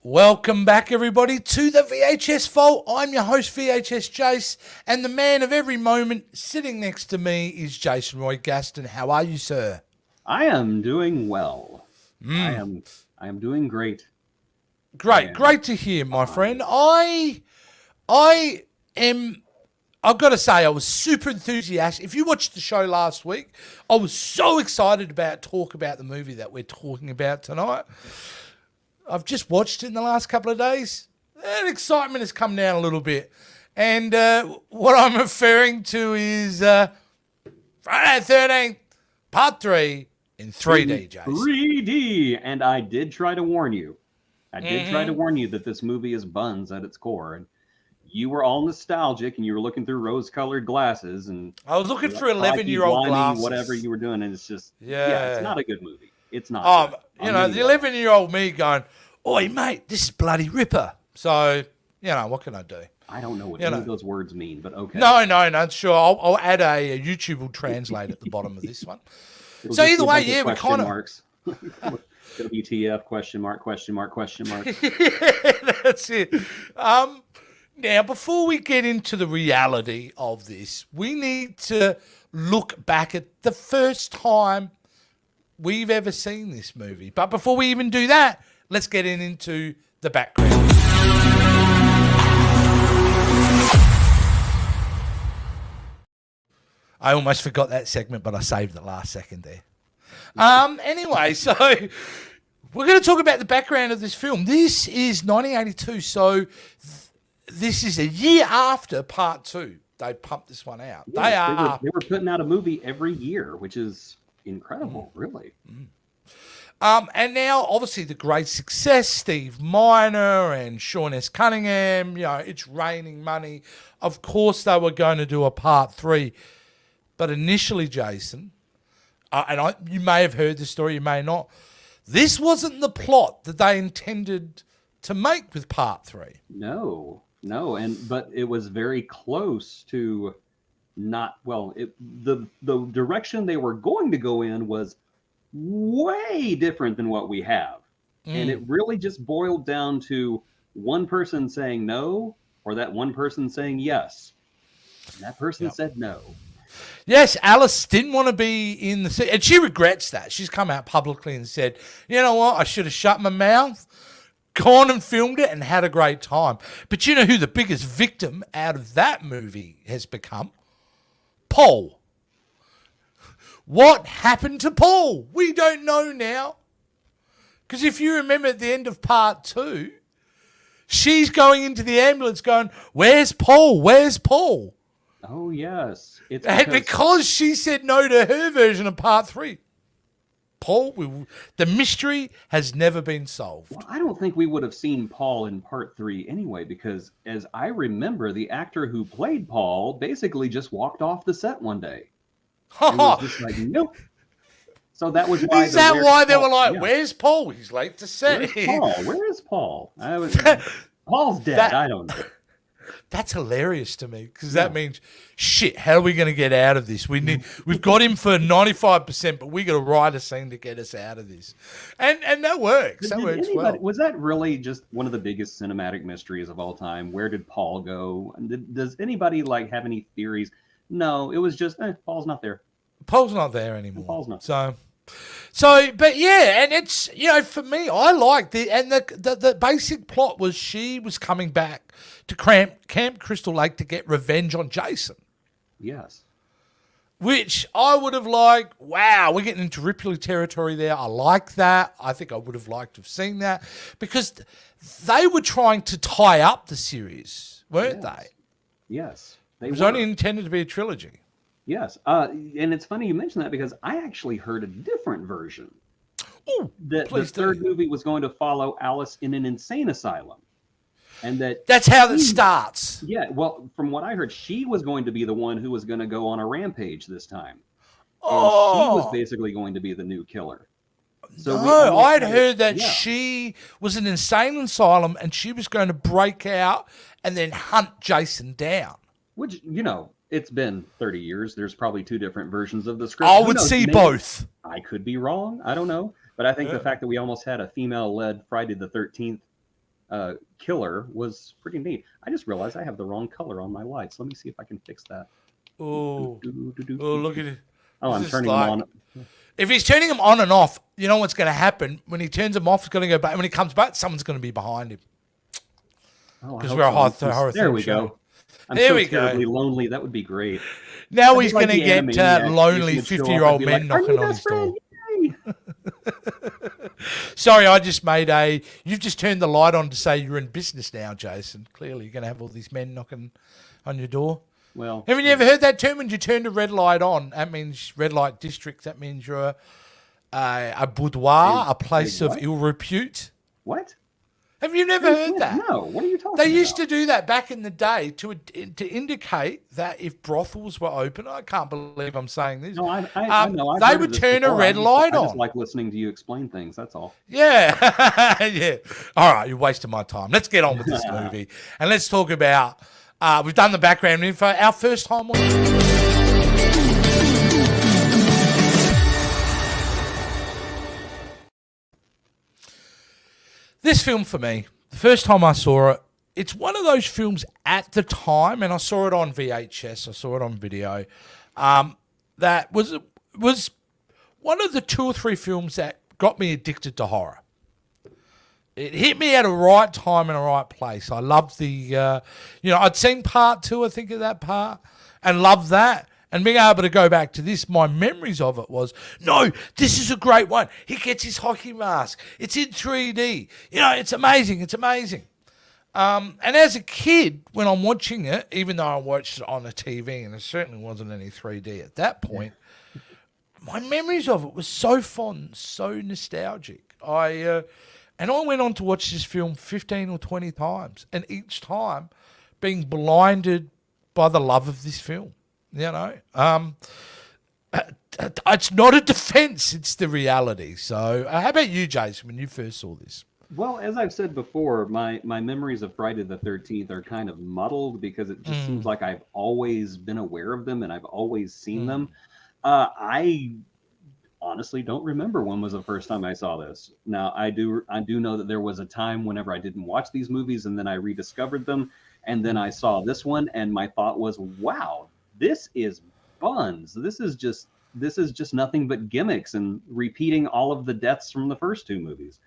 Welcome back, everybody, to the VHS Vault. I'm your host, VHS Jace, and the man of every moment sitting next to me is Jason Roy Gaston. How are you, sir? I am doing well. I am doing great. Great to hear, my friend. I've got to say, I was super enthusiastic. If you watched the show last week, I was so excited about the movie that we're talking about tonight. I've just watched it in the last couple of days. That excitement has come down a little bit. And what I'm referring to is Friday the 13th, Part 3 in 3D, Jason. 3D. And I did try to warn you. Try to warn you that this movie is buns at its core. And you were all nostalgic and you were looking through rose-colored glasses. And I was looking through 11-year-old glasses. Whatever you were doing. And it's just, it's not a good movie. It's not. The 11-year-old me going, "Oi, mate, this is bloody Ripper." So, what can I do? I don't know what any of those words mean, but okay. No, sure. I'll add a YouTube will translate at the bottom of this one. So either way, we kind of... marks. WTF, question mark. Yeah, that's it. Now, before we get into the reality of this, we need to look back at the first time we've ever seen this movie. But before we even do that, let's get into the background. I almost forgot that segment, but I saved the last second there. Anyway, so we're going to talk about the background of this film. This is 1982, so this is a year after Part 2. They pumped this one out. Yeah, they were putting out a movie every year, which is incredible, really. And now, obviously, the great success, Steve Miner and Sean S. Cunningham, it's raining money. Of course, they were going to do a Part 3. But initially, Jason, you may have heard the story, you may not, this wasn't the plot that they intended to make with Part 3. No, but it was very close to the direction they were going to go in was way different than what we have. And it really just boiled down to one person saying no, or that one person saying yes. And that person said no. Yes, Alice didn't want to be in the... And she regrets that. She's come out publicly and said, you know what, I should have shut my mouth, gone and filmed it and had a great time. But you know who the biggest victim out of that movie has become? Paul. What happened to Paul? We don't know now. Because if you remember at the end of Part 2, she's going into the ambulance going, "Where's Paul? Where's Paul?" Oh, yes. And because she said no to her version of Part 3, Paul, the mystery has never been solved. Well, I don't think we would have seen Paul in Part 3 anyway, because as I remember, the actor who played Paul basically just walked off the set one day. And was just like, nope. So that was why. Is that why they were like, "Where's Paul? He's late to set." Where is Paul? Paul's dead. I don't know. That's hilarious to me, because that means, shit, how are we going to get out of this? We've got him for 95%, but we got to write a scene to get us out of this. And that works. That works well. Was that really just one of the biggest cinematic mysteries of all time? Where did Paul go? Does anybody have any theories? No, it was just, Paul's not there. Paul's not there anymore. Paul's not. So, but yeah, and it's, for me, I liked it. And the basic plot was she was coming back to Camp Crystal Lake to get revenge on Jason. Yes. Which I would have liked. Wow, we're getting into Ripley territory there. I like that. I think I would have liked to have seen that, because they were trying to tie up the series, weren't they? Yes. It was only intended to be a trilogy. Yes. And it's funny you mention that, because I actually heard a different version. Ooh, that the third movie was going to follow Alice in an insane asylum. And that's how it starts. Yeah, well, from what I heard, she was going to be the one who was going to go on a rampage this time. And she was basically going to be the new killer. So no, I'd heard that she was an insane asylum and she was going to break out and then hunt Jason down. Which, it's been 30 years. There's probably two different versions of the script. I would see both. I could be wrong. I don't know. But I think the fact that we almost had a female-led Friday the 13th killer was freaking neat. I just realized I have the wrong color on my lights. Let me see if I can fix that. Oh, look at it. Oh, I'm This is turning them on. If he's turning them on and off, you know what's going to happen? When he turns them off, it's going to go back. When he comes back, someone's going to be behind him. Because we're a horror There we show. go. I'm there so we terribly go. lonely. That would be great. Now he's going to get lonely 50-year-old men knocking on his door. Sorry, you've just turned the light on to say you're in business now, Jason. Clearly you're going to have all these men knocking on your door. Well, haven't you ever heard that term? When you turn the red light on, that means red light district. That means you're a boudoir, a place of ill repute. What? Have you never heard that? No. What are you talking about? They used to do that back in the day to indicate that if brothels were open. I can't believe I'm saying this. No, I know. They would turn a red light on. I just like listening to you explain things. That's all. Yeah. Yeah. All right. You're wasting my time. Let's get on with this movie. And let's talk about, we've done the background info. Our first time watching. This film for me, the first time I saw it, it's one of those films at the time, and I saw it on VHS, I saw it on video, that was one of the 2 or 3 films that got me addicted to horror. It hit me at a right time and a right place. I loved I'd seen part 2, I think, of that part, and loved that. And being able to go back to this, my memories of it was, no, this is a great one. He gets his hockey mask. It's in 3D. It's amazing. It's amazing. And as a kid, when I'm watching it, even though I watched it on a TV, and there certainly wasn't any 3D at that point, my memories of it was so fond, so nostalgic. And I went on to watch this film 15 or 20 times, and each time being blinded by the love of this film. It's not a defense, it's the reality. So how about you, Jason, when you first saw this? Well, as I've said before, my memories of Friday the 13th are kind of muddled because it just seems like I've always been aware of them and I've always seen them. I honestly don't remember when was the first time I saw this. Now, I do know that there was a time whenever I didn't watch these movies and then I rediscovered them, and then I saw this one and my thought was, wow, this is buns. This is just nothing but gimmicks and repeating all of the deaths from the first 2 movies.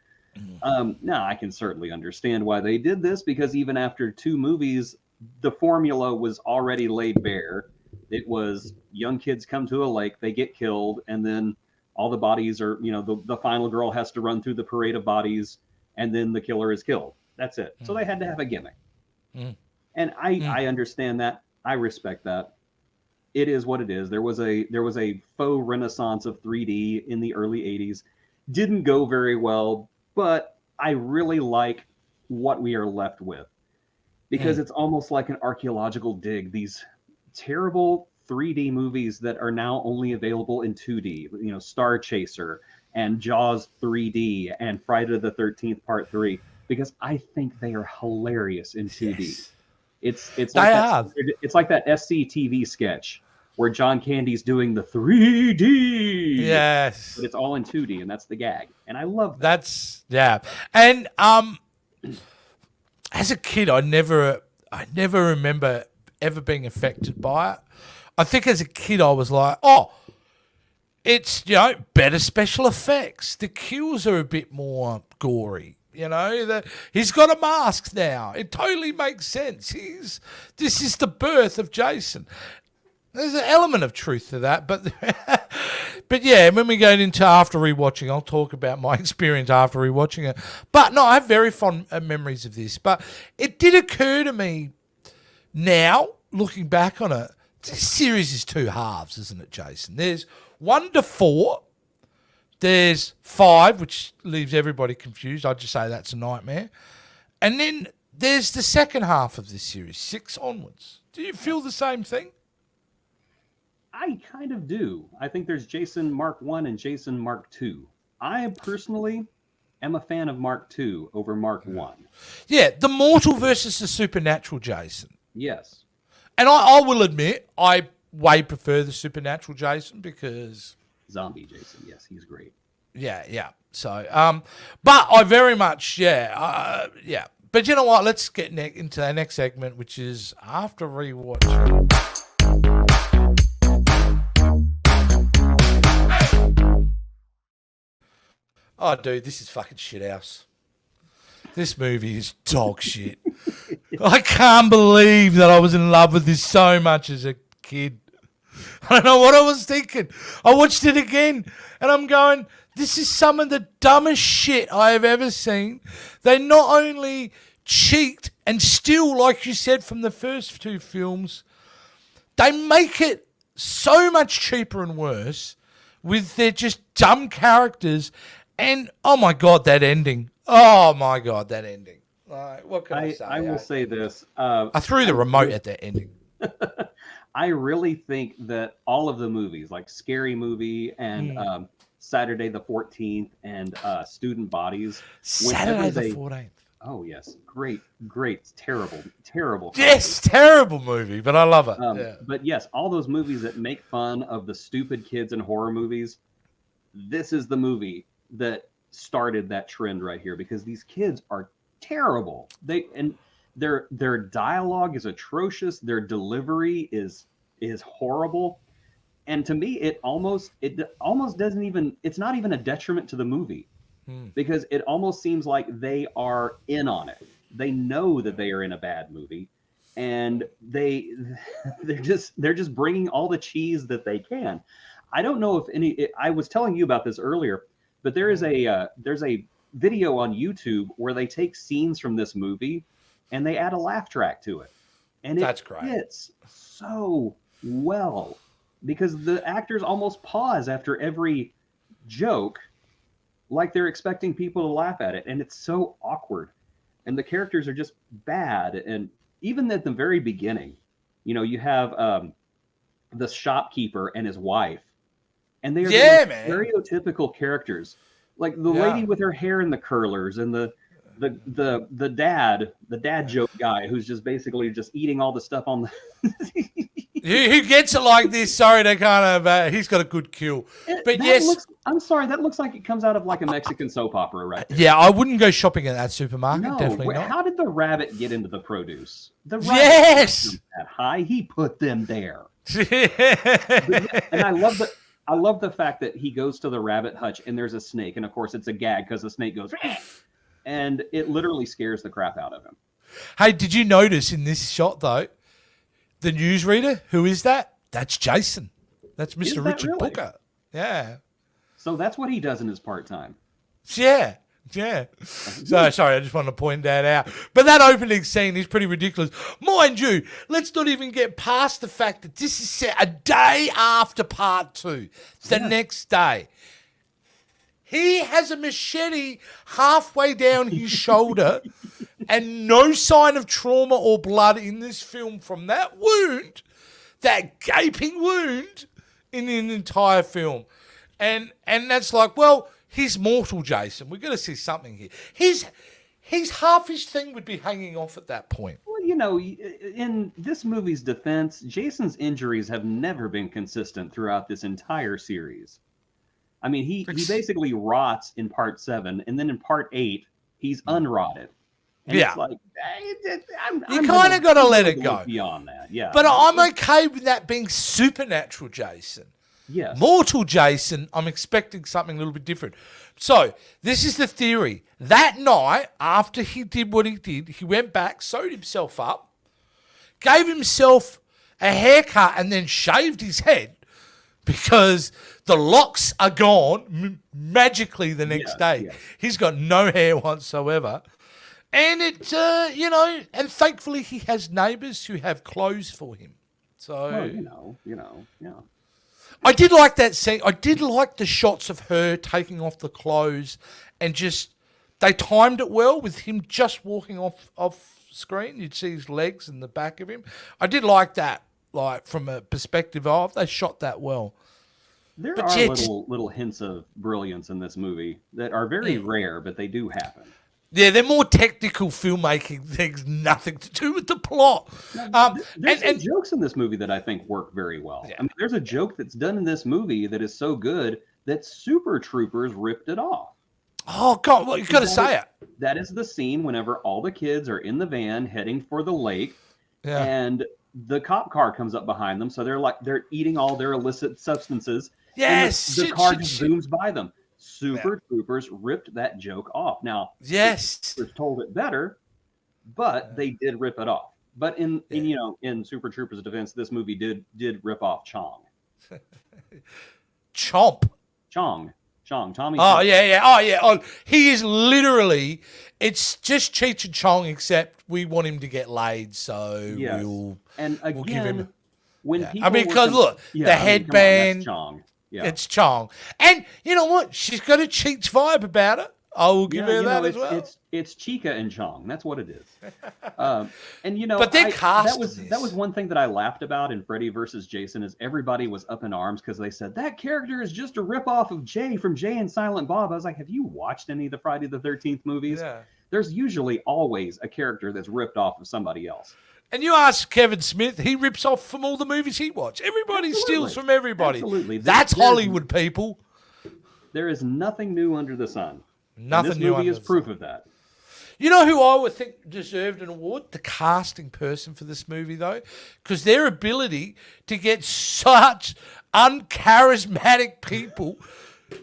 Now, I can certainly understand why they did this, because even after 2 movies, the formula was already laid bare. It was young kids come to a lake, they get killed, and then all the bodies are, the final girl has to run through the parade of bodies, and then the killer is killed. That's it. So they had to have a gimmick. And I understand that. I respect that. It is what it is. There was a faux renaissance of 3D in the early 80s. Didn't go very well, but I really like what we are left with, because it's almost like an archaeological dig. These terrible 3D movies that are now only available in 2D, Star Chaser and Jaws 3D and Friday the 13th Part 3, because I think they are hilarious in 2D. Yes. It's like that SCTV sketch where John Candy's doing the 3D. Yes. But it's all in 2D, and that's the gag. And I love that. And as a kid, I never remember ever being affected by it. I think as a kid I was like, oh, it's better special effects. The kills are a bit more gory. He's got a mask now. It totally makes sense. This is the birth of Jason. There's an element of truth to that, but yeah, when we go into after rewatching, I'll talk about my experience after rewatching it. But no, I have very fond memories of this. But it did occur to me now, looking back on it, this series is 2 halves, isn't it, Jason? There's 1 to 4. There's 5, which leaves everybody confused. I'd just say that's a nightmare. And then there's the second half of this series, 6 onwards. Do you feel the same thing? I kind of do. I think there's Jason Mark 1 and Jason Mark 2. I personally am a fan of Mark 2 over Mark 1. Yeah, the mortal versus the supernatural Jason. Yes. And I will admit, I way prefer the supernatural Jason because... Zombie Jason, yes, he's great. Yeah. So, but I very much, But you know what? Let's get into our next segment, which is after rewatching. Oh, dude, this is fucking shithouse. This movie is dog shit. I can't believe that I was in love with this so much as a kid. I don't know what I was thinking. I watched it again, and I'm going, this is some of the dumbest shit I have ever seen. They not only cheat and steal, like you said, from the first two films, they make it so much cheaper and worse with their just dumb characters. And, oh, my God, that ending. Oh, my God, that ending. What can I say? I will say this. I threw the remote at that ending. I really think that all of the movies, like Scary Movie and Saturday the 14th and Student Bodies. Saturday the 14th. Oh, yes. Great. Terrible. Yes, terrible movie, but I love it. But yes, all those movies that make fun of the stupid kids in horror movies, this is the movie that started that trend right here, because these kids are terrible. Their dialogue is atrocious. Their delivery is horrible. And to me, it almost doesn't even, it's not even a detriment to the movie, because it almost seems like they are in on it. They know that they are in a bad movie, and they're just bringing all the cheese that they can. I don't know if I was telling you about this earlier, but there's a video on YouTube where they take scenes from this movie and they add a laugh track to it. And That's great. Fits so well, because the actors almost pause after every joke like they're expecting people to laugh at it. And it's so awkward. And the characters are just bad. And even at the very beginning, you have the shopkeeper and his wife. And they are stereotypical characters. Like the lady with her hair in the curlers, and the dad joke guy who's just basically just eating all the stuff on the who gets it like this. Sorry, they kind of he's got a good kill. But yes, I'm sorry, that looks like it comes out of like a Mexican soap opera, right there. Yeah, I wouldn't go shopping at that supermarket. No, definitely not. How did the rabbit get into the produce? The rabbit wasn't that high, he put them there. And I love the fact that he goes to the rabbit hutch and there's a snake, and of course it's a gag because the snake goes and it literally scares the crap out of him. Hey, did you notice in this shot though, the newsreader? Who is that? That's Jason. That's Mr. Richard Booker. Yeah. So that's what he does in his part-time. Yeah. So, sorry, I just wanted to point that out. But that opening scene is pretty ridiculous. Mind you, let's not even get past the fact that this is set a day after part 2. The next day. He has a machete halfway down his shoulder and no sign of trauma or blood in this film from that wound, that gaping wound in the entire film. And that's like, well, he's mortal, Jason. We've got to see something here. He's half his thing would be hanging off at that point. Well, in this movie's defense, Jason's injuries have never been consistent throughout this entire series. I mean, he basically rots in part 7, and then in part 8, he's unrotted. And it's like, you kind of got to let it go. Beyond that, yeah. But I'm okay with that being supernatural, Jason. Yes. Mortal Jason, I'm expecting something a little bit different. So, this is the theory. That night, after he did what he did, he went back, sewed himself up, gave himself a haircut, and then shaved his head because the locks are gone magically the next day. Yes. He's got no hair whatsoever. And and thankfully he has neighbours who have clothes for him. So, yeah. I did like that scene. I did like the shots of her taking off the clothes and just, they timed it well with him just walking off screen. You'd see his legs and the back of him. I did like that, like from a perspective of, they shot that well. There are little hints of brilliance in this movie that are very rare, but they do happen. Yeah, they're more technical filmmaking things, nothing to do with the plot. There's some jokes in this movie that I think work very well. Yeah. I mean, there's a joke that's done in this movie that is so good that Super Troopers ripped it off. Oh God, well, you got to say it. That is the scene whenever all the kids are in the van heading for the lake, Yeah. and the cop car comes up behind them. So they're eating all their illicit substances, Yes. and the car just zooms by them. Super Troopers ripped that joke off. Now, yes, Troopers told it better, but they did rip it off. But in Super Troopers' defense, this movie did rip off Chong. Tommy. Oh yeah. Oh, he is literally. It's just Cheech and Chong, except we want him to get laid, so we'll give him. When people I mean, because look, the headband. Chong. Yeah. It's Chong, and you know what? She's got a Cheech vibe about it. I will give her that as well. It's Chica and Chong. That's what it is. And but they're cast. That was one thing that I laughed about in Freddy versus Jason is everybody was up in arms because they said that character is just a ripoff of Jay from Jay and Silent Bob. I was like, have you watched any of the Friday the 13th movies? Yeah. There's usually always a character that's ripped off of somebody else. And you ask Kevin Smith, he rips off from all the movies he watched. Everybody steals from everybody. Absolutely. That's Hollywood, people. There is nothing new under the sun. Nothing this new movie is proof of that. You know who I would think deserved an award? The casting person for this movie, though, because their ability to get such uncharismatic people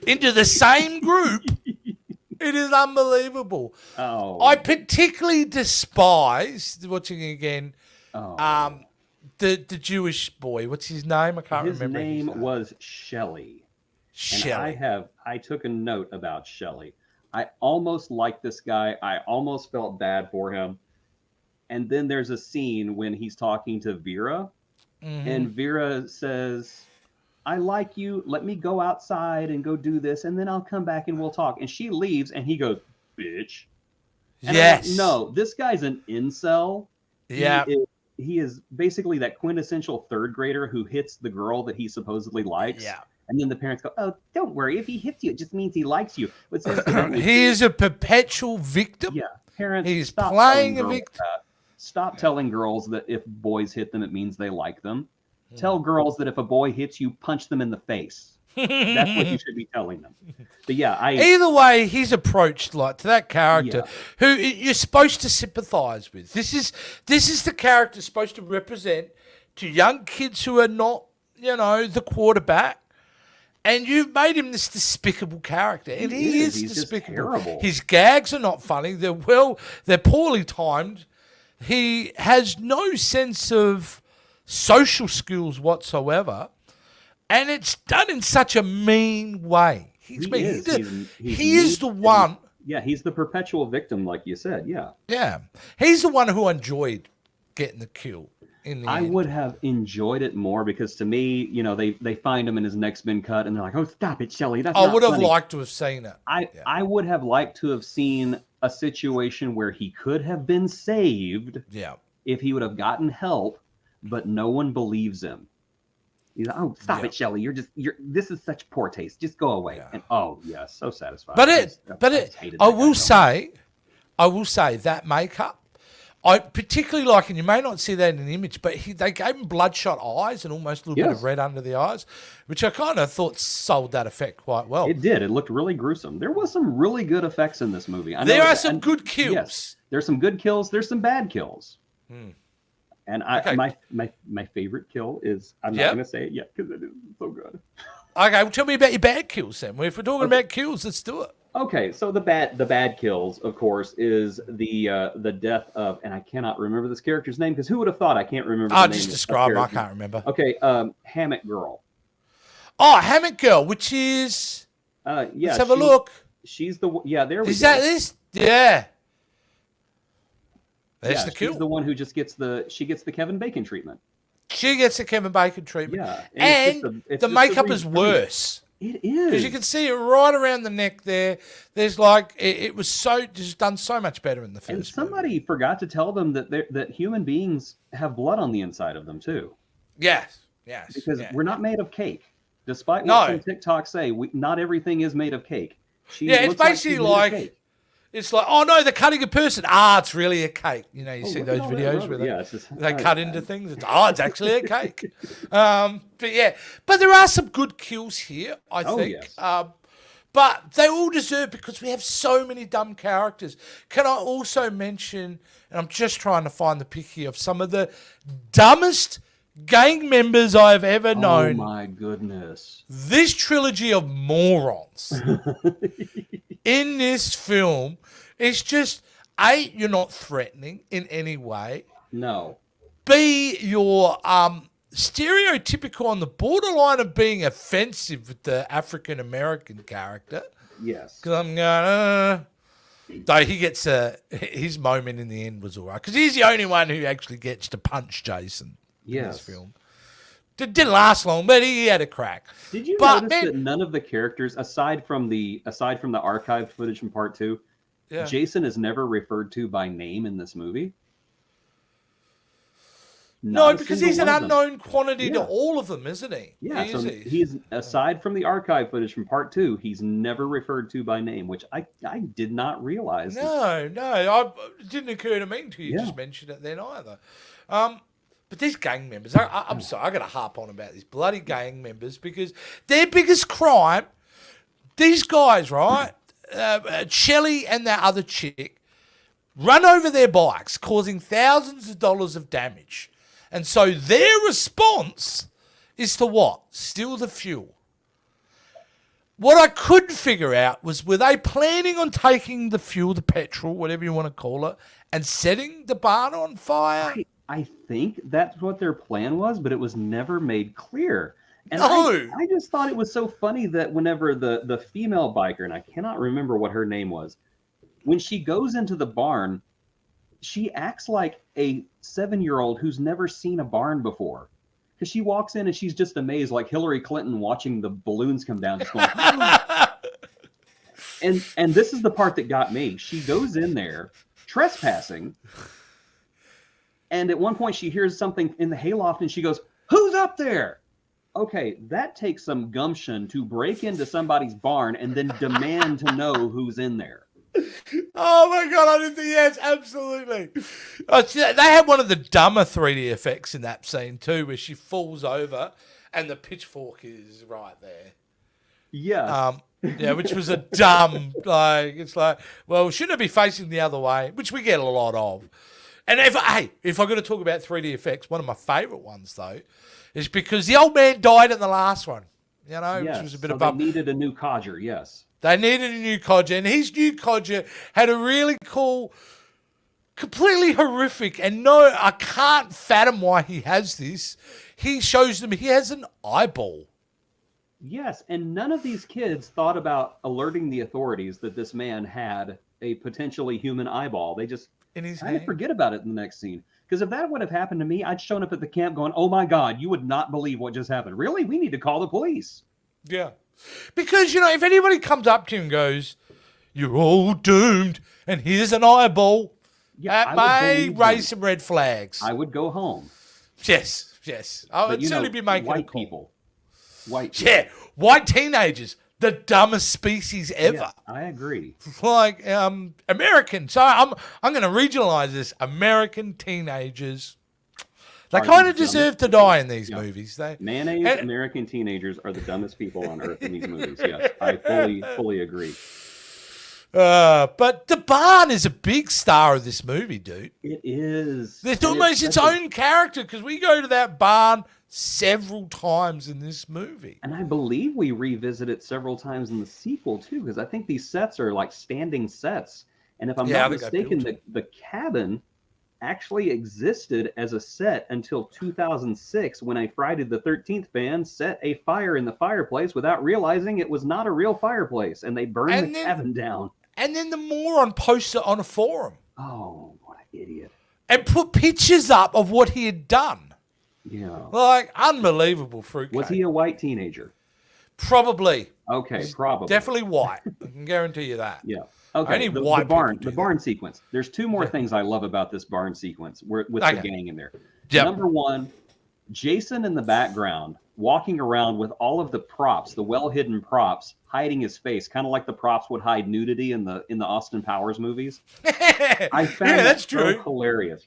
into the same group, it is unbelievable. Oh, I particularly despise watching again. The Jewish boy. What's his name? I can't remember. His name was Shelley. And I took a note about Shelley. I almost liked this guy. I almost felt bad for him. And then there's a scene when he's talking to Vera, and Vera says, I like you. Let me go outside and go do this, and then I'll come back and we'll talk. And she leaves, and he goes, bitch. And yes. I'm like, no, this guy's an incel. Yeah. He is basically that quintessential third grader who hits the girl that he supposedly likes. Yeah. And then the parents go, oh, don't worry. If he hits you, it just means he likes you. He is a perpetual victim. Yeah. Parents, he's playing a victim. Stop telling girls that if boys hit them, it means they like them. Tell girls that if a boy hits you, punch them in the face. That's what you should be telling them. But yeah, either way, he's approached like to that character who you're supposed to sympathise with. This is the character supposed to represent to young kids who are not, the quarterback. And you've made him this despicable character, and he is despicable. His gags are not funny. They're poorly timed. He has no sense of social skills whatsoever, and it's done in such a mean way. He is the one. Yeah, he's the perpetual victim, like you said. Yeah. Yeah, he's the one who enjoyed getting the kill. I would have enjoyed it more because to me, they find him in his next been cut and they're like, oh, stop it, Shelley. That's not I would have funny. liked to have seen it. I would have liked to have seen a situation where he could have been saved if he would have gotten help, but no one believes him. He's like, oh, stop it, Shelley. This is such poor taste. Just go away. Yeah. And so satisfying. I will say that makeup, I particularly like, and you may not see that in an image, but they gave him bloodshot eyes and almost a little bit of red under the eyes, which I kind of thought sold that effect quite well. It did. It looked really gruesome. There was some really good effects in this movie. There are some good kills. Yes, there's some good kills. There's some bad kills. And my favorite kill is, I'm not going to say it yet because it is so good. Okay, well, tell me about your bad kills then. If we're talking about kills, let's do it. Okay, so the bad kills, of course, is the death of, and I cannot remember this character's name because who would have thought I can't remember the name. Just describe him. I can't remember. Okay, Hammock Girl. Oh, Hammock Girl, which is let's have a look. She's the there we go. Is that this? Yeah. There's the kill. She's the one who just gets the Kevin Bacon treatment. She gets the Kevin Bacon treatment. Yeah, and the makeup is worse. It is, because you can see it right around the neck there. There's like it was just done so much better in the first. And somebody forgot to tell them that human beings have blood on the inside of them too. Yes. Because we're not made of cake, despite what some TikTok say. Not everything is made of cake. It's basically like. It's like, oh no, they're cutting a person. It's really a cake. You see those videos where they cut into things. It's actually a cake. But there are some good kills here, I think. Yes. But they all deserve, because we have so many dumb characters. Can I also mention, and I'm just trying to find the pic here, of some of the dumbest gang members I've ever known. Oh my goodness. This trilogy of morons in this film is just, A, you're not threatening in any way. No. B, you're stereotypical on the borderline of being offensive with the African American character. Yes. Because I'm going, though he gets his moment in the end was all right, because he's the only one who actually gets to punch Jason in this film. It didn't last long, but he had a crack. Did you notice that none of the characters, aside from the archived footage from Part 2, Jason is never referred to by name in this movie? No, because he's an unknown quantity to all of them, isn't he? Yeah, he's aside from the archive footage from Part 2, he's never referred to by name, which I did not realize. No, it didn't occur to me until you just mentioned it then either. But these gang members, I'm sorry, I got to harp on about these bloody gang members, because their biggest crime, these guys, right, Shelley and that other chick, run over their bikes, causing thousands of dollars of damage. And so their response is to what? Steal the fuel. What I couldn't figure out was, were they planning on taking the fuel, the petrol, whatever you want to call it, and setting the barn on fire? I think that's what their plan was, but it was never made clear. And No. I just thought it was so funny that whenever the female biker, and I cannot remember what her name was, when she goes into the barn, she acts like a 7-year-old who's never seen a barn before. Because she walks in and she's just amazed, like Hillary Clinton watching the balloons come down. Just going, and this is the part that got me. She goes in there trespassing, and at one point she hears something in the hayloft and she goes, "Who's up there?" Okay, that takes some gumption to break into somebody's barn and then demand to know who's in there. Oh my God, I didn't think, yes, absolutely. They had one of the dumber 3D effects in that scene too, where she falls over and the pitchfork is right there. Yeah. Yeah, which was a dumb, it's like, well, shouldn't it be facing the other way? Which we get a lot of. And if I'm going to talk about 3D effects, one of my favourite ones though, is because the old man died in the last one, which was a bit of a bummer. They needed a new codger, yes. They needed a new codger, and his new codger had a really cool, completely horrific, and no, I can't fathom why he has this. He shows them he has an eyeball. Yes, and none of these kids thought about alerting the authorities that this man had a potentially human eyeball. They just kind of forget about it in the next scene. Because if that would have happened to me, I'd shown up at the camp going, "Oh my God, you would not believe what just happened. Really? We need to call the police." Yeah. Because, if anybody comes up to you and goes, "You're all doomed, and here's an eyeball," that may raise some red flags. I would go home. Yes. I would certainly be making white a call. people. White people. Yeah, white teenagers, the dumbest species ever. Yes, I agree. Like American. So I'm going to regionalize this. American teenagers. They kind of deserve to die in these movies. Mayonnaise American teenagers are the dumbest people on earth in these movies. Yes, I fully agree. But the barn is a big star of this movie, dude. It is. It's almost its own character, because we go to that barn several times in this movie. And I believe we revisit it several times in the sequel, too, because I think these sets are like standing sets. And if I'm not mistaken, the cabin actually existed as a set until 2006, when a Friday the 13th fan set a fire in the fireplace without realizing it was not a real fireplace, and they burned the cabin down. And then the moron posted it on a forum. Oh, what an idiot. And put pictures up of what he had done. Yeah. Like, unbelievable fruitcake. Was he a white teenager? Probably. Okay, probably. Definitely white. I can guarantee you that. Yeah. Okay, the barn sequence. There's two more things I love about this barn sequence with the gang in there. Yep. Number one, Jason in the background walking around with all of the props, the well-hidden props, hiding his face, kind of like the props would hide nudity in the Austin Powers movies. I found that so hilarious.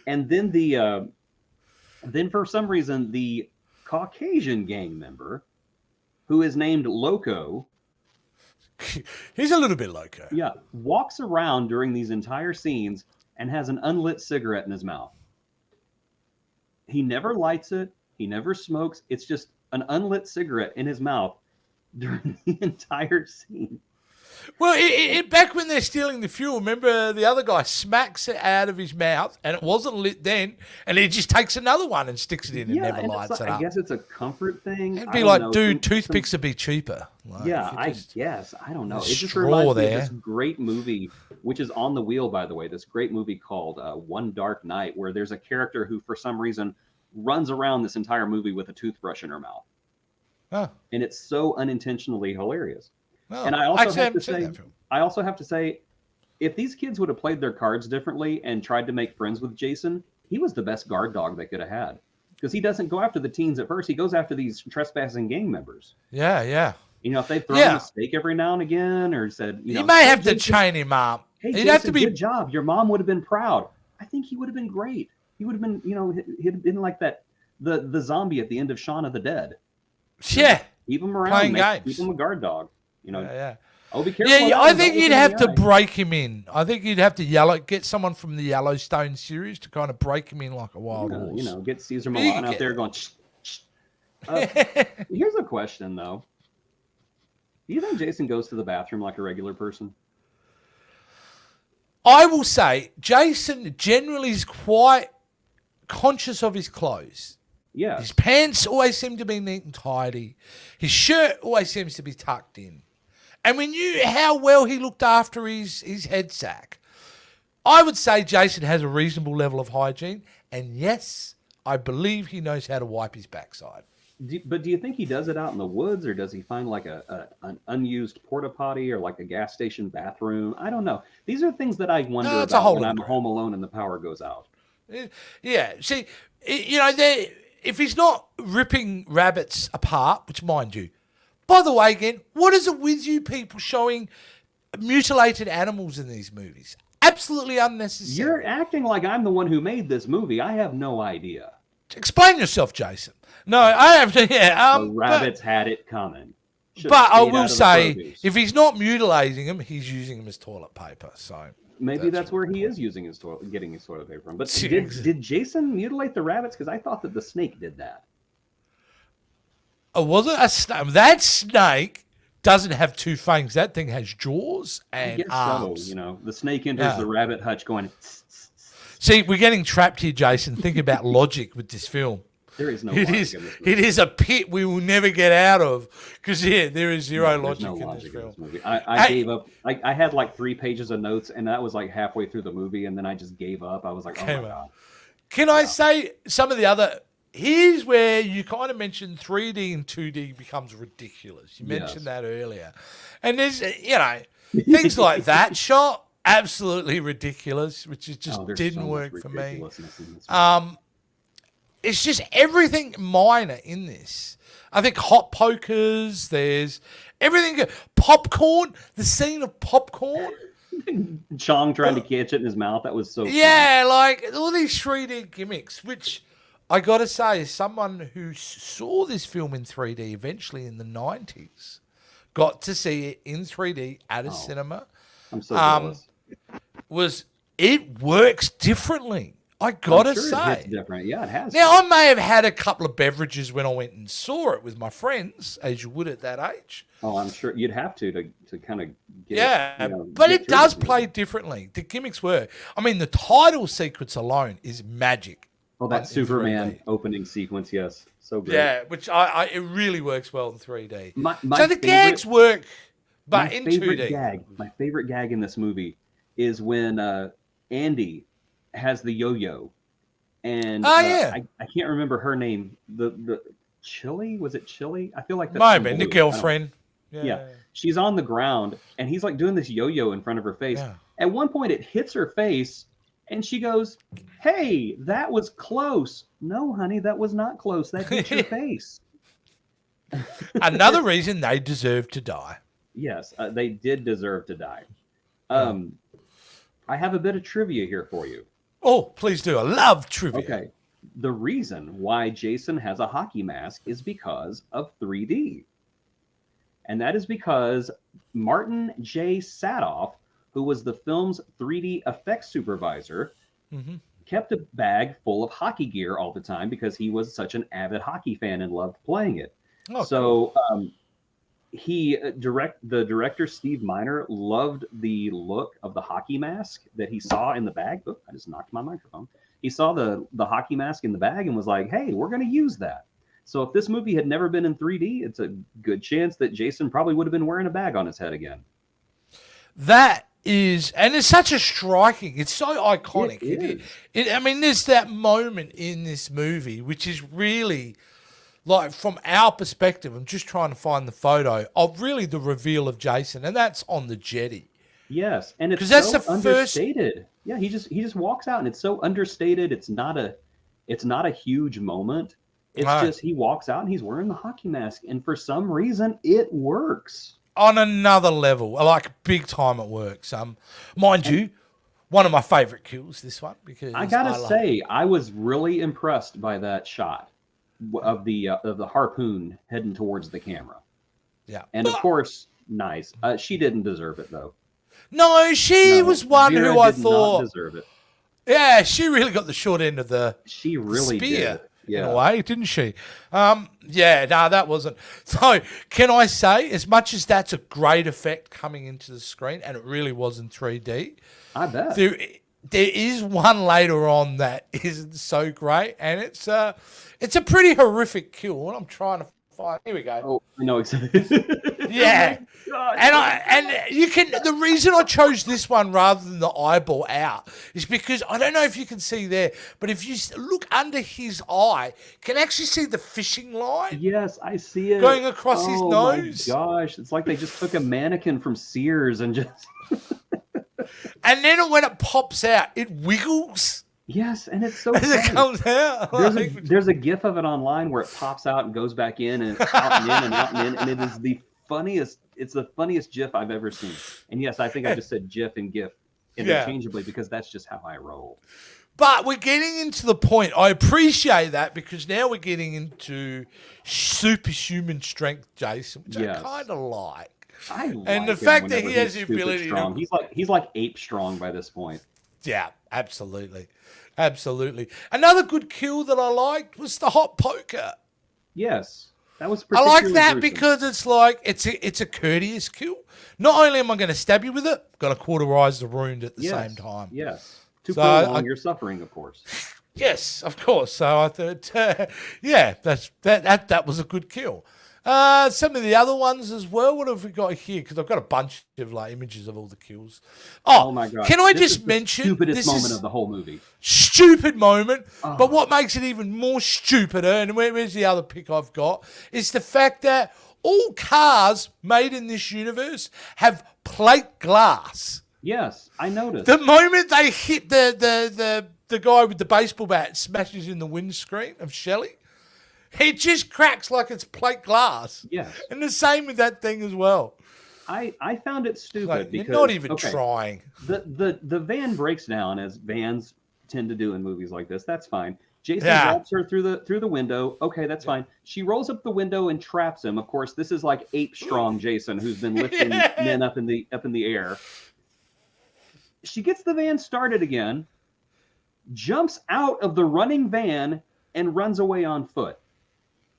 And then then for some reason the Caucasian gang member, who is named Loco, He's a little bit loco. Yeah, walks around during these entire scenes and has an unlit cigarette in his mouth. He never lights it. He never smokes. It's just an unlit cigarette in his mouth during the entire scene. Well, back when they're stealing the fuel, remember the other guy smacks it out of his mouth, and it wasn't lit then, and he just takes another one and sticks it in and never lights it up. I guess it's a comfort thing. It'd be like, dude, toothpicks would be cheaper. Like, yeah, I guess. I don't know. It just reminds me of this great movie, which is on the wheel, by the way, this great movie called One Dark Night, where there's a character who, for some reason, runs around this entire movie with a toothbrush in her mouth. Oh. And it's so unintentionally hilarious. Oh, and I also have to say, if these kids would have played their cards differently and tried to make friends with Jason, he was the best guard dog they could have had. Because he doesn't go after the teens at first. He goes after these trespassing gang members. Yeah, yeah. You know, if they throw him a steak every now and again or said, you may have to chain him up. Hey, Jason, have to be good job. Your mom would have been proud. I think he would have been great. He would have been, he'd have been like that, the zombie at the end of Shaun of the Dead. Yeah. Keep him around. Playing games. Keep him a guard dog. Yeah. Oh, be careful. Yeah, I think you'd have to break him in. I think you'd have to get someone from the Yellowstone series to kind of break him in like a wild horse. Get Caesar Milan out there going. Here's a question though. Do you think Jason goes to the bathroom like a regular person? I will say Jason generally is quite conscious of his clothes. Yeah. His pants always seem to be neat and tidy. His shirt always seems to be tucked in. And we knew how well he looked after his head sack. I would say Jason has a reasonable level of hygiene. And yes, I believe he knows how to wipe his backside. But do you think he does it out in the woods, or does he find like an unused porta potty or like a gas station bathroom? I don't know. These are things that I wonder about when I'm home alone and the power goes out. Yeah. See, if he's not ripping rabbits apart, which mind you, by the way, again, what is it with you people showing mutilated animals in these movies? Absolutely unnecessary. You're acting like I'm the one who made this movie. I have no idea. Explain yourself, Jason. No, I have to. Yeah, the rabbits had it coming. But I will say, if he's not mutilating them, he's using them as toilet paper. So maybe that's where he is using getting his toilet paper from. But did Jason mutilate the rabbits? Because I thought that the snake did that. Oh, was it a snake? That snake doesn't have two fangs. That thing has jaws and arms. So, the snake enters the rabbit hutch going. See, we're getting trapped here, Jason. Think about logic with this film. There is no logic in this movie. It is a pit we will never get out of because, there is zero logic in this film. I gave up. I had like 3 pages of notes, and that was like halfway through the movie, and then I just gave up. I was like, oh, my God. Can I say some of the other... Here's where you kind of mentioned 3D and 2D becomes ridiculous. You mentioned that earlier. And there's, things like that shot, absolutely ridiculous, which just didn't work for me. It's just everything minor in this. I think hot pokers, there's everything. Popcorn, the scene of popcorn. Chong trying to catch it in his mouth, that was so funny. Like all these 3D gimmicks, which... I got to say, as someone who saw this film in 3D eventually in the 90s, got to see it in 3D at a cinema. I'm so jealous. It works differently. I got to say. It's different. Yeah, it has. Now, I may have had a couple of beverages when I went and saw it with my friends, as you would at that age. Oh, I'm sure you'd have to kind of get but it does play differently. The gimmicks work. I mean, the title sequence alone is magic. Oh, that Superman opening sequence, yes. So great. Yeah, which it really works well in 3D. So the gags work, but in 2D. My favorite gag in this movie is when Andy has the yo-yo. And I can't remember her name. The Chili? Was it Chili? I feel like that's... Might have been the girlfriend. Yeah. She's on the ground, and he's like doing this yo-yo in front of her face. Yeah. At one point, it hits her face, and she goes, "Hey, that was close." No, honey, that was not close. That hit your face. Another reason they deserve to die. Yes, they did deserve to die. I have a bit of trivia here for you. Oh, please do. I love trivia. Okay. The reason why Jason has a hockey mask is because of 3D. And that is because Martin J. Sadoff, who was the film's 3D effects supervisor, Mm-hmm. kept a bag full of hockey gear all the time because he was such an avid hockey fan and loved playing it. Oh, So cool. the director Steve Miner loved the look of the hockey mask that he saw in the bag. Oh, I just knocked my microphone. He saw the hockey mask in the bag and was like, "Hey, we're going to use that." So if this movie had never been in 3D, it's a good chance that Jason probably would have been wearing a bag on his head again. That is, and it's such a striking, it's so iconic. It is. I mean, there's that moment in this movie, which is really, like, from our perspective, I'm just trying to find the photo of really the reveal of Jason, and that's on the jetty. Yes, and it's 'Cause that's so the first- understated. Yeah, he just walks out and it's so understated. It's not a huge moment. It's No. just he walks out and he's wearing the hockey mask, and for some reason it works. On another level, like big time it works. Mind you, one of my favorite kills, this one, because I gotta say, I was really impressed by that shot of the harpoon heading towards the camera. yeah, And of course, nice. She didn't deserve it though. no, she No, was one Vera who I did not thought, deserve it. yeah, she really got the short end of the She really spear. did. Yeah. In a way, didn't she? Yeah, no, that wasn't. So, can I say, as much as that's a great effect coming into the screen, and it really was in 3D, I bet. there is one later on that isn't so great, and it's a pretty horrific kill. And I'm trying to find. Here we go. Oh, I know exactly. Yeah. God. And you can, the reason I chose this one rather than the eyeball out is because I don't know if you can see there, but if you look under his eye, you can actually see the fishing line Yes, I see it going across his Oh nose. my gosh, it's like they just took a mannequin from Sears and just And then when it pops out, it wiggles yes, and it's so as it funny. comes out. There's a GIF of it online where it pops out and goes back in and out and in and out and in, and it is the funniest. It's the funniest GIF I've ever seen. And yes, I think I just said GIF and GIF interchangeably because that's just how I roll. But we're getting into the point. I appreciate that because now we're getting into superhuman strength, Jason, which Yes. I kind of like. I like And the him fact that whenever he has he's the stupid ability to- strong. He's like ape strong by this point. Yeah, absolutely. Absolutely. Another good kill that I liked was the hot poker. Yes, that was. I like particularly that gruesome. because it's like it's a courteous kill. Not only am I going to stab you with it, got to cauterize the wound at the Yes, same time. Yes, to So prolong your suffering, of course. Yes, of course. So I thought, yeah, that was a good kill. Some of the other ones as well. What have we got here? Because I've got a bunch of like images of all the kills. Oh my god! Can I This just is the mention stupidest this moment is of the whole movie? stupid moment, Oh. but what makes it even more stupider, and where's the other pick I've got, is the fact that all cars made in this universe have plate glass. Yes, I noticed. The moment they hit the guy with the baseball bat smashes in the windscreen of Shelley, it just cracks like it's plate glass. Yes, And the same with that thing as well. I found it stupid Like, because you're not even okay, trying. the van breaks down as vans tend to do in movies like this. That's fine. Jason Yeah. drops her through the window. Okay, that's fine. She rolls up the window and traps him. Of course, this is like ape strong Jason who's been lifting men up in the air. She gets the van started again, jumps out of the running van and runs away on foot.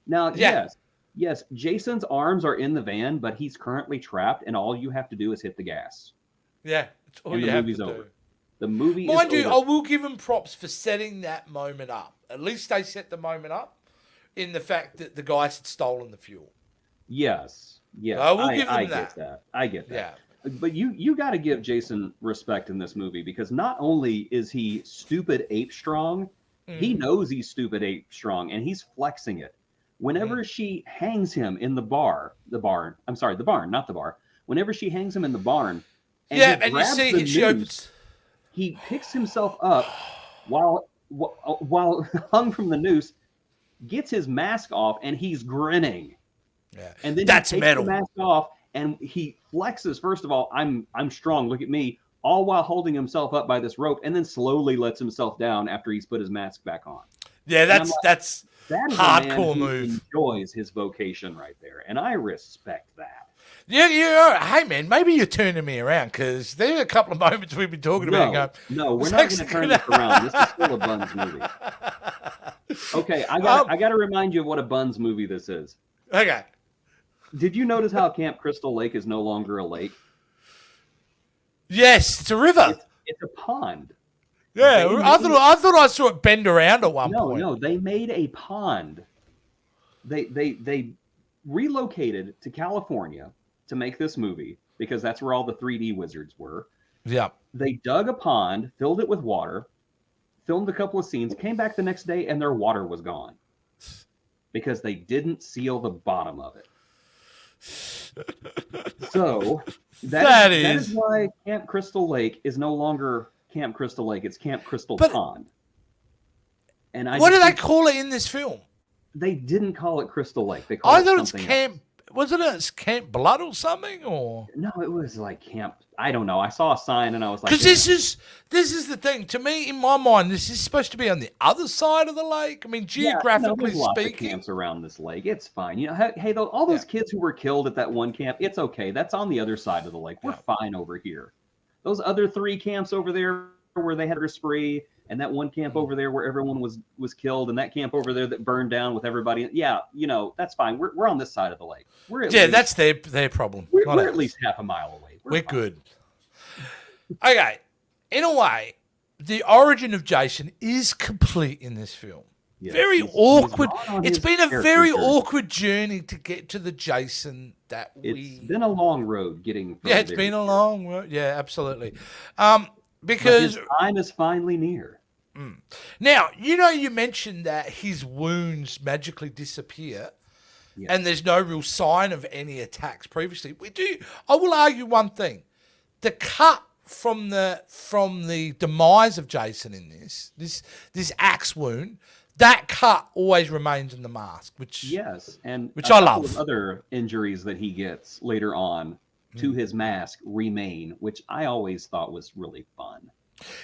Now, Yeah. yes, Jason's arms are in the van, but he's currently trapped, and all you have to do is hit the gas. Yeah, that's all And you the have movie's to over. do. The movie Mind is you, over. I will give them props for setting that moment up. At least they set the moment up in the fact that the guys had stolen the fuel. Yes. I will give them I that. get that. I get that. Yeah. But you got to give Jason respect in this movie because not only is he stupid ape strong, he knows he's stupid ape strong and he's flexing it. Whenever she hangs him in the barn, not the bar. Whenever she hangs him in the barn, and Yeah, he and you grabs see the she noose, opens. he picks himself up while hung from the noose, gets his mask off, and he's grinning. Yeah. And then That's he takes metal. the mask off and he flexes. First of all, I'm strong. Look at me. All while holding himself up by this rope, and then slowly lets himself down after he's put his mask back on. Yeah, I'm that's like, that's That is hardcore a man who move. enjoys his vocation right there, and I respect that. Hey, man, maybe you're turning me around because there are a couple of moments we've been talking about. Going, no, we're not going to turn this around. This is still a Buns movie. Okay, I got to remind you of what a Buns movie this is. Okay. Did you notice how Camp Crystal Lake is no longer a lake? Yes, it's a river. It's a pond. Yeah, I thought I saw it bend around at one point. No, they made a pond. They relocated to California to make this movie because that's where all the 3D wizards were. Yeah. They dug a pond, filled it with water, filmed a couple of scenes, came back the next day, and their water was gone because they didn't seal the bottom of it. So that is why Camp Crystal Lake is no longer Camp Crystal Lake. It's Camp Crystal Pond. And what do they call it in this film? They didn't call it Crystal Lake. They I thought it's Camp. Wasn't it Camp Blood or something? Or no, it was like Camp. I don't know. I saw a sign and I was like, because this is the thing. To me, in my mind, this is supposed to be on the other side of the lake. I mean, geographically there's lots speaking, of camps around this lake. It's fine. You know, hey, all those kids who were killed at that one camp, it's okay. That's on the other side of the lake. We're fine over here. Those other 3 camps over there where they had a spree, and that one camp over there where everyone was killed, and that camp over there that burned down with everybody. Yeah, you know, that's fine. We're on this side of the lake. That's their problem. We're at least half a mile away. We're good. Okay, in a way, the origin of Jason is complete in this film. Yes, very awkward. It's been a very awkward journey to get to the Jason that It's been a long road getting. It's been a long road. Yeah, absolutely. Because his time is finally near. Now, you mentioned that his wounds magically disappear, and there's no real sign of any attacks previously. I will argue one thing: the cut from the demise of Jason in this axe wound, that cut always remains in the mask, which I love. Of other injuries that he gets later on to his mask remain, which I always thought was really fun.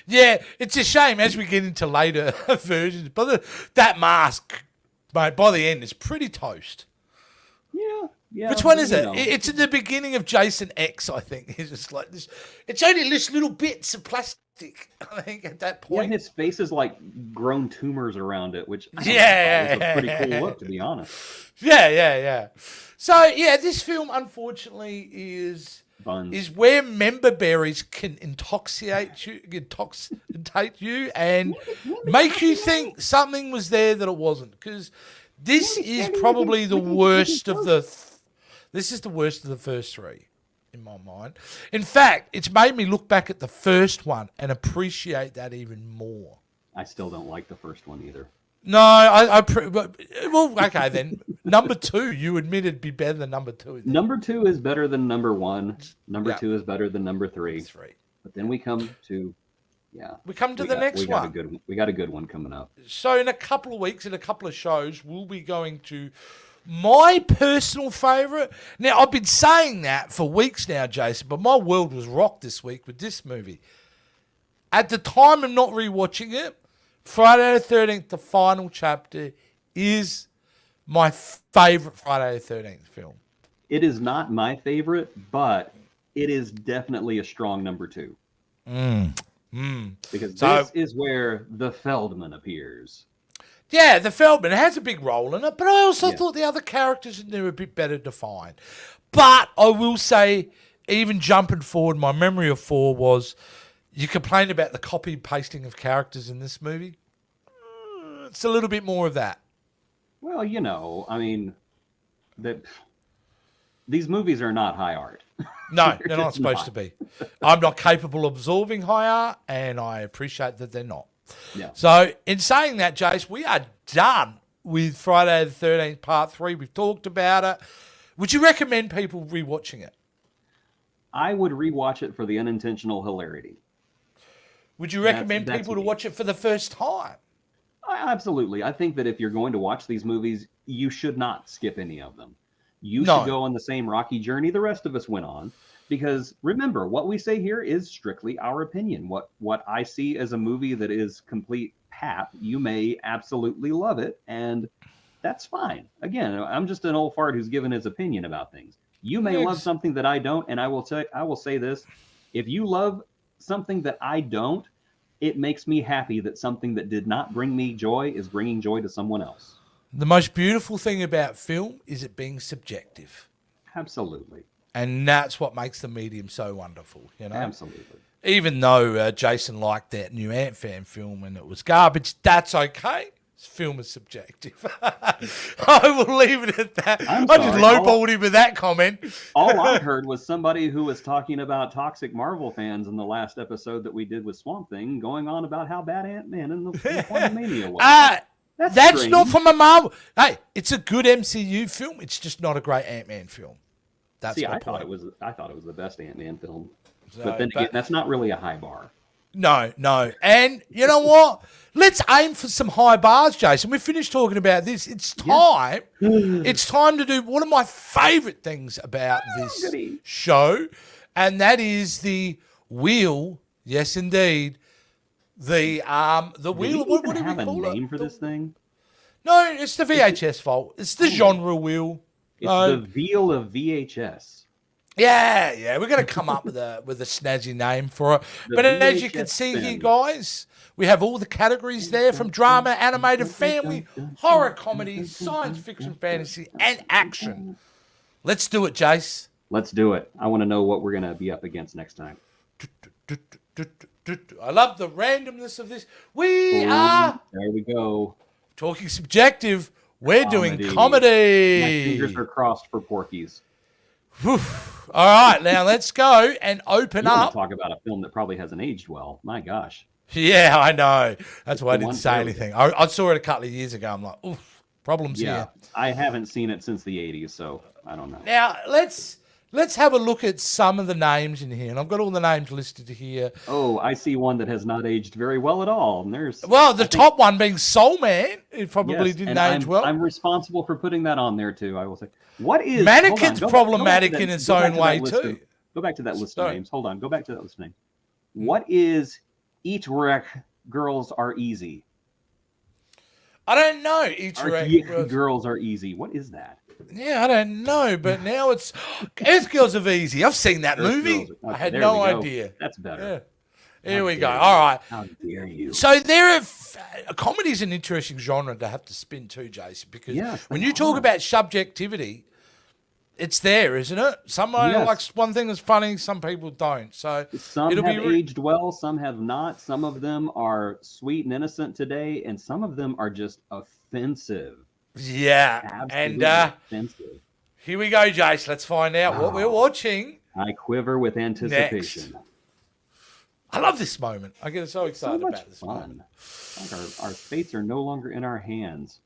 Yeah, it's a shame as we get into later versions, but that mask, mate, by the end is pretty toast. Yeah. Which one is it? It's in the beginning of Jason X, I think. It's just like this. It's only this little bits of plastic, I think, at that point. Yeah, his face is like grown tumors around it, which was a pretty cool look, to be honest. Yeah. So, this film, unfortunately, is where member berries can intoxicate you and make you think something was there that it wasn't. Because this is probably the worst of the first 3 in my mind. In fact, it's made me look back at the first one and appreciate that even more. I still don't like the first one either. No, okay then. Number 2, you admit it'd be better than number 2. Number 2 is better than number 1. Number 2 is better than number 3. But then we come to the next one. We got a good one coming up. So in a couple of weeks, in a couple of shows, we'll be going to my personal favourite. Now, I've been saying that for weeks now, Jason, but my world was rocked this week with this movie. At the time of not rewatching it, Friday the 13th, the final chapter, is my favourite Friday the 13th film. It is not my favourite, but it is definitely a strong number 2. Because this is where the Feldman appears. Yeah, the Feldman has a big role in it, but I also thought the other characters in there were a bit better defined. But I will say, even jumping forward, my memory of 4 was, you complained about the copy and pasting of characters in this movie. It's a little bit more of that. Well, I mean, these movies are not high art. No, they're not supposed to be. I'm not capable of absorbing high art, and I appreciate that they're not. Yeah. So, in saying that, Jace, we are done with Friday the 13th Part 3. We've talked about it. Would you recommend people rewatching it? I would rewatch it for the unintentional hilarity. Would you recommend people to watch it for the first time? Absolutely. I think that if you're going to watch these movies, you should not skip any of them. You should go on the same rocky journey the rest of us went on. Because remember, what we say here is strictly our opinion. What I see as a movie that is complete pap, you may absolutely love it, and that's fine. Again, I'm just an old fart who's given his opinion about things. You may love something that I don't, and I will say this: if you love something that I don't, it makes me happy that something that did not bring me joy is bringing joy to someone else. The most beautiful thing about film is it being subjective. Absolutely. And that's what makes the medium so wonderful, you know? Absolutely. Even though Jason liked that new Ant-Man film and it was garbage, that's okay. Film is subjective. I will leave it at that. I just lowballed him with that comment. All I heard was somebody who was talking about toxic Marvel fans in the last episode that we did with Swamp Thing, going on about how bad Ant-Man and the Quantumania was. That's not from a Marvel. Hey, it's a good MCU film. It's just not a great Ant-Man film. That's I thought it was the best Ant-Man film. So, but then again, that's not really a high bar. No. And you know what? Let's aim for some high bars, Jason. We finished talking about this. It's time. Yeah. It's time to do one of my favorite things about this show, and that is the wheel. Yes, indeed. The wheel. What do we have call a name for this thing? No, it's the VHS fault. It's the genre wheel. It's the wheel of VHS. Yeah, we're going to come up with a snazzy name for it. But as you can see here, guys, we have all the categories there from drama, animated, family, horror, comedy, science fiction, fantasy, and action. Let's do it, Jace. Let's do it. I want to know what we're going to be up against next time. I love the randomness of this. We are... There we go. Talking subjective. We're doing comedy. My fingers are crossed for Porky's. Whew. All right, now let's go and open up. Talk about a film that probably hasn't aged well. My gosh. Yeah, I know. That's why I didn't say anything. I saw it a couple of years ago. I'm like, oof, problems here. I haven't seen it since the 80s, so I don't know. Now, let's have a look at some of the names in here. And I've got all the names listed here. Oh, I see one that has not aged very well at all. And there's top one being Soul Man. It probably didn't age well. I'm responsible for putting that on there, too, I will say. What is... Mannequin's problematic in its own way, too. Go back to that list of names. Hold on. Go back to that list of names. What is Eat Wreck Girls Are Easy? I don't know. Eat Girls Are Easy. What is that? Yeah, I don't know, but now it's Earth Girls Are Easy. I've seen that movie. I had no idea. That's better. Yeah. Here we go. All right. How dare you? So comedy is an interesting genre to have to spin too, Jason, because when you talk about subjectivity, it's there, isn't it? Somebody likes one thing that's funny, some people don't. So some have aged well, some have not. Some of them are sweet and innocent today, and some of them are just offensive. Yeah, absolutely offensive. Here we go, Jace. Let's find out what we're watching. I quiver with anticipation. Next. I love this moment. I get so excited about this moment. Like our fates are no longer in our hands.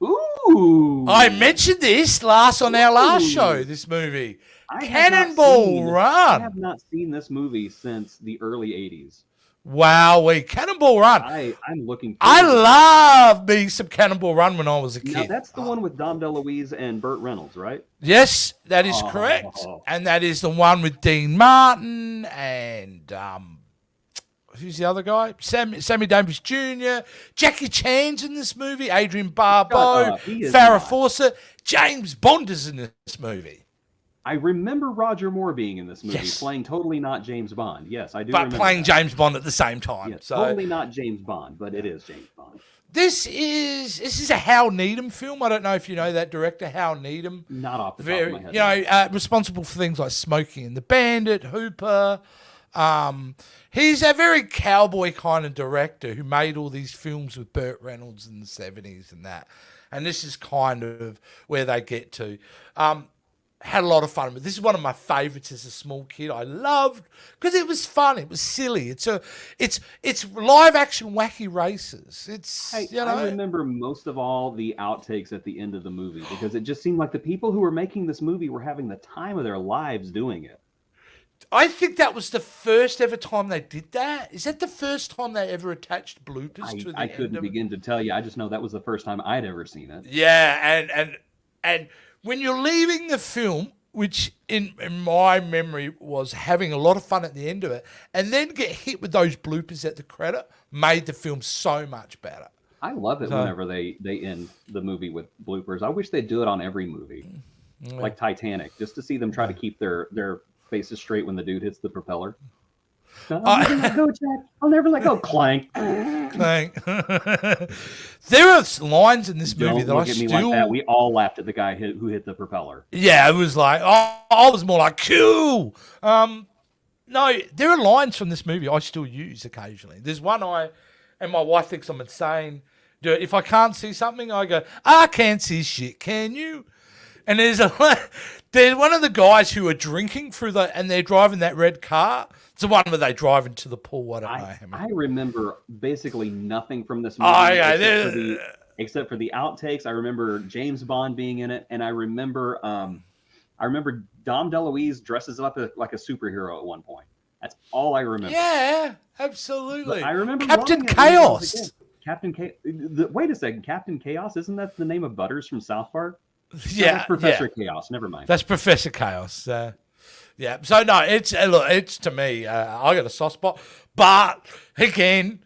Ooh! I mentioned this on our last show, this movie. Cannonball Run. I have not seen this movie since the early 80s. Wow, Cannonball Run. I'm looking I love me some Cannonball Run when I was a kid. Now, that's the one with Dom DeLuise and Burt Reynolds, right? Yes, that is correct. And that is the one with Dean Martin and who's the other guy? Sammy Davis Jr. Jackie Chan's in this movie. Adrian Barbeau. Farrah Fawcett. James Bond is in this movie. I remember Roger Moore being in this movie, playing totally not James Bond. Yes, I do. But playing James Bond at the same time. Yes, totally not James Bond, but it is James Bond. This is a Hal Needham film. I don't know if you know that director, Hal Needham. Not off the top of my head. You know, responsible for things like Smokey and the Bandit, Hooper. He's a very cowboy kind of director who made all these films with Burt Reynolds in the 70s and that. And this is kind of where they get to. Had a lot of fun with. This is one of my favorites as a small kid. I loved because it was fun. It was silly. It's live action wacky races. I remember most of all the outtakes at the end of the movie because it just seemed like the people who were making this movie were having the time of their lives doing it. I think that was the first ever time they did that. Is that the first time they ever attached bloopers to the end? I couldn't begin to tell you. I just know that was the first time I'd ever seen it. Yeah, and when you're leaving the film, which in my memory was having a lot of fun at the end of it, and then get hit with those bloopers at the credit, made the film so much better. I love it whenever they end the movie with bloopers. I wish they'd do it on every movie. like Titanic, just to see them try to keep their faces straight when the dude hits the propeller. I'll never let go, Jack. I'll never let go. Clank. Clank. There are lines in this movie that look at me like that. We all laughed at the guy who hit the propeller. Yeah, it was like, I was more like, cool. No, there are lines from this movie I still use occasionally. There's one and my wife thinks I'm insane. If I can't see something, I go, I can't see shit, can you? And there's one of the guys who are drinking and they're driving that red car. It's the one where they drive into the pool. I remember basically nothing from this movie except for the outtakes. I remember James Bond being in it, and I remember Dom DeLuise dresses up like a superhero at one point. That's all I remember. Yeah, absolutely. But I remember Captain Chaos. Wait a second, Captain Chaos. Isn't that the name of Butters from South Park? Yeah, no, that's Professor Chaos. Never mind. That's Professor Chaos. Yeah. So no, it's to me. I got a soft spot, but again,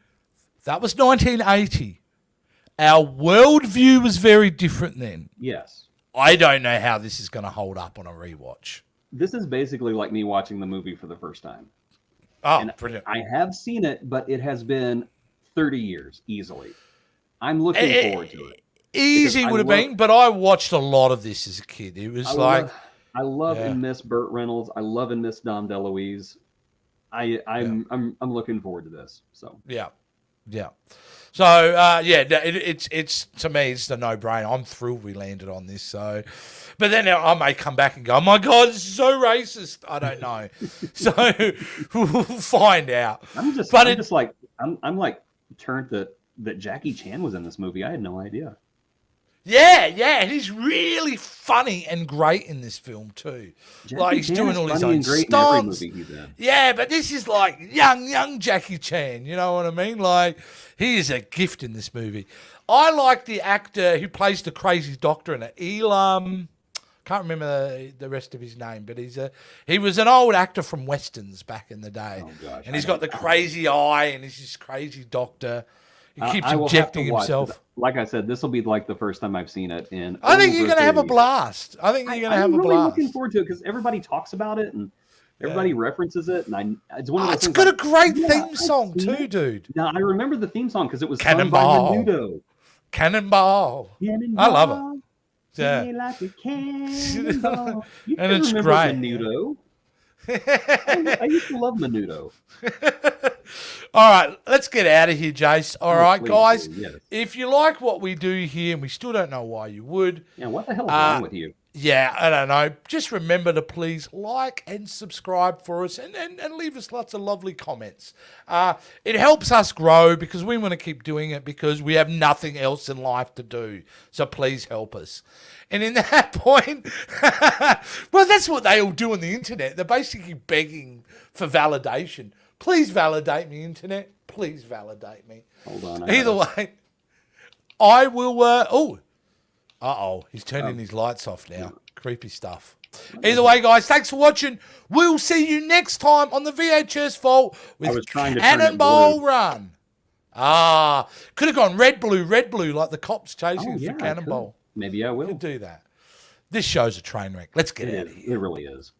that was 1980. Our worldview was very different then. Yes. I don't know how this is going to hold up on a rewatch. This is basically like me watching the movie for the first time. Oh, and brilliant. I have seen it, but it has been 30 years easily. I'm looking forward to it. Easy would have been, but I watched a lot of this as a kid. It was I love and miss Burt Reynolds. I love and miss Dom DeLuise. I'm looking forward to this. So yeah. So it's to me it's the no-brainer. I'm thrilled we landed on this. So, but then I may come back and go, oh my God, this is so racist. I don't know. So we'll find out. I'm turned that Jackie Chan was in this movie. I had no idea. Yeah, and he's really funny and great in this film too. He's doing all his own stunts. Yeah, but this is like young Jackie Chan. You know what I mean? Like, he is a gift in this movie. I like the actor who plays the crazy doctor in it. Elam, can't remember the rest of his name, but he was an old actor from westerns back in the day. Oh, gosh, and he's got the crazy eye, and he's this crazy doctor. He keeps injecting himself. Like I said, this will be like the first time I've seen it. I think you're going to have a blast. I'm really looking forward to it because everybody talks about it and everybody references it. And it's one of those things. It's got a great theme song too, dude. Now, I remember the theme song because it was Cannonball. sung by Menudo. Cannonball. I love it. Yeah. Like a cannonball. And it's great. Menudo. I used to love Menudo. All right, let's get out of here, Jace. All right, guys. Yes. If you like what we do here, and we still don't know why you would. Yeah, what the hell is wrong with you? Yeah, I don't know. Just remember to please like and subscribe for us and leave us lots of lovely comments. It helps us grow because we want to keep doing it because we have nothing else in life to do. So please help us. And in that point, well, that's what they all do on the internet. They're basically begging for validation. Please validate me, internet. Please validate me. Hold on. Either way, I will... he's turning his lights off now. Creepy stuff. Either way, guys, thanks for watching. We'll see you next time on the VHS Vault with Cannonball Run. Could have gone red, blue, like the cops chasing for Cannonball. Maybe I will. Could do that. This show's a train wreck. Let's get out of here. It really is.